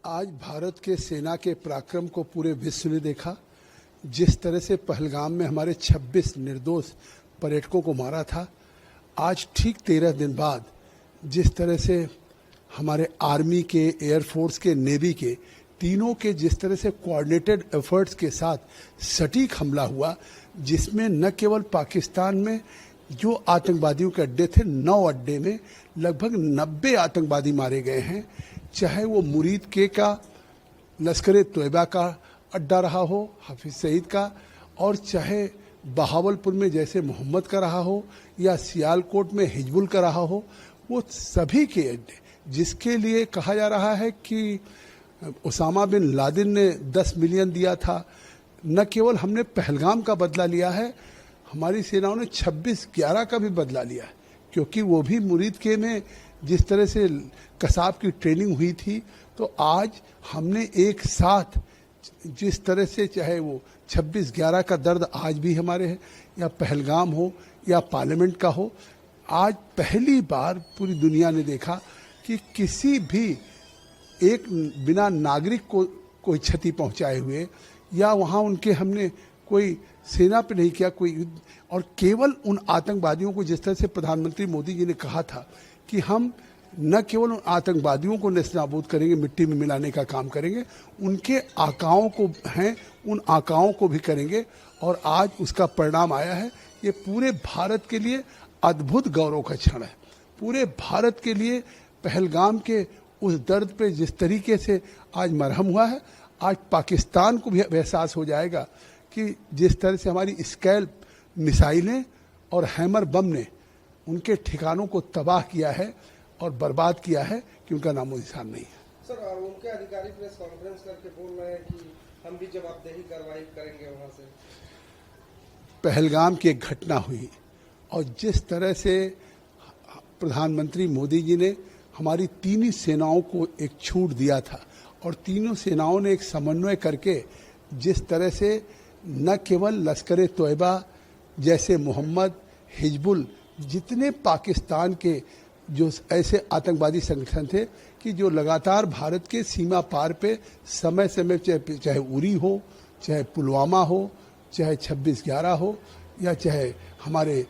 आज भारत के सेना के पराक्रम को पूरे विश्व ने देखा। जिस तरह से पहलगाम में हमारे 26 निर्दोष पर्यटकों को मारा था, आज ठीक 13 दिन बाद जिस तरह से हमारे आर्मी के, एयरफोर्स के, नेवी के तीनों के जिस तरह से कोऑर्डिनेटेड एफर्ट्स के साथ सटीक हमला हुआ, जिसमें न केवल पाकिस्तान में जो आतंकवादियों के अड्डे थे, 9 अड्डे में लगभग 90 आतंकवादी मारे गए हैं। चाहे वो मुरीद के का लश्कर तोयबा का अड्डा रहा हो, हाफिज सईद का, और चाहे बहावलपुर में जैसे मोहम्मद का रहा हो, या सियालकोट में हिजबुल का रहा हो, वो सभी के अड्डे, जिसके लिए कहा जा रहा है कि उसामा बिन लादेन ने 10 मिलियन दिया था। न केवल हमने पहलगाम का बदला लिया है, हमारी सेनाओं ने 26/11 का भी बदला लिया है, क्योंकि वो भी मुरीद के में जिस तरह से कसाब की ट्रेनिंग हुई थी, तो आज हमने एक साथ जिस तरह से, चाहे वो 26/11 का दर्द आज भी हमारे है, या पहलगाम हो या पार्लियामेंट का हो, आज पहली बार पूरी दुनिया ने देखा कि किसी भी एक बिना नागरिक को कोई क्षति पहुंचाए हुए, या वहां उनके हमने कोई सेना पे नहीं किया कोई युद्ध, और केवल उन आतंकवादियों को, जिस तरह से प्रधानमंत्री मोदी जी ने कहा था कि हम न केवल उन आतंकवादियों को नेस्तनाबूद करेंगे, मिट्टी में मिलाने का काम करेंगे, उनके आकाओं को हैं, उन आकाओं को भी करेंगे, और आज उसका परिणाम आया है। ये पूरे भारत के लिए अद्भुत गौरव का क्षण है। पूरे भारत के लिए पहलगाम के उस दर्द पे जिस तरीके से आज मरहम हुआ है, आज पाकिस्तान को भी एहसास हो जाएगा कि जिस तरह से हमारी स्कैल्प मिसाइलें और हैमर बम ने उनके ठिकानों को तबाह किया है और बर्बाद किया है, कि उनका नामो निशान नहीं है। सर, और उनके अधिकारी प्रेस कॉन्फ्रेंस करके बोल रहे हैं कि हम भी जवाबदेही कार्रवाई करेंगे वहां से। पहलगाम की एक घटना हुई, और जिस तरह से प्रधानमंत्री मोदी जी ने हमारी तीनों सेनाओं को एक छूट दिया था, और तीनों सेनाओं ने एक समन्वय करके जिस तरह से न केवल लश्कर तोयबा जैसे मोहम्मद, हिजबुल, जितने पाकिस्तान के जो ऐसे आतंकवादी संगठन थे कि जो लगातार भारत के सीमा पार पे समय समय, चाहे उरी हो, चाहे पुलवामा हो, चाहे 26/11 हो, या चाहे हमारे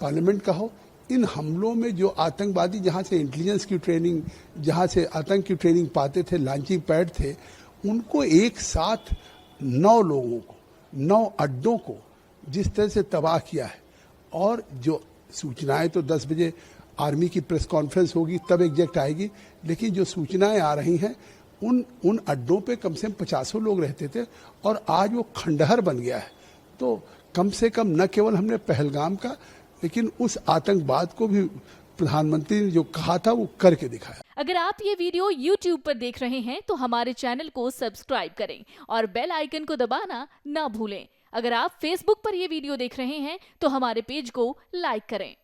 पार्लियामेंट का हो, इन हमलों में जो आतंकवादी जहाँ से इंटेलिजेंस की ट्रेनिंग, जहाँ से आतंक की ट्रेनिंग पाते थे, लॉन्चिंग पैड थे, उनको एक साथ 9 लोगों को, 9 अड्डों को जिस तरह से तबाह किया है। और जो सूचनाएं तो 10 बजे आर्मी की प्रेस कॉन्फ्रेंस होगी तब एग्जैक्ट आएगी, लेकिन जो सूचनाएं आ रही हैं उन अड्डों पे कम से कम 50 लोग रहते थे, और आज वो खंडहर बन गया है। तो कम से कम न केवल हमने पहलगाम का, लेकिन उस आतंकवाद को भी प्रधानमंत्री ने जो कहा था वो करके दिखाया। अगर आप ये वीडियो YouTube पर देख रहे हैं तो हमारे चैनल को सब्सक्राइब करें और बेल आइकन को दबाना ना भूलें। अगर आप Facebook पर ये वीडियो देख रहे हैं तो हमारे पेज को लाइक करें।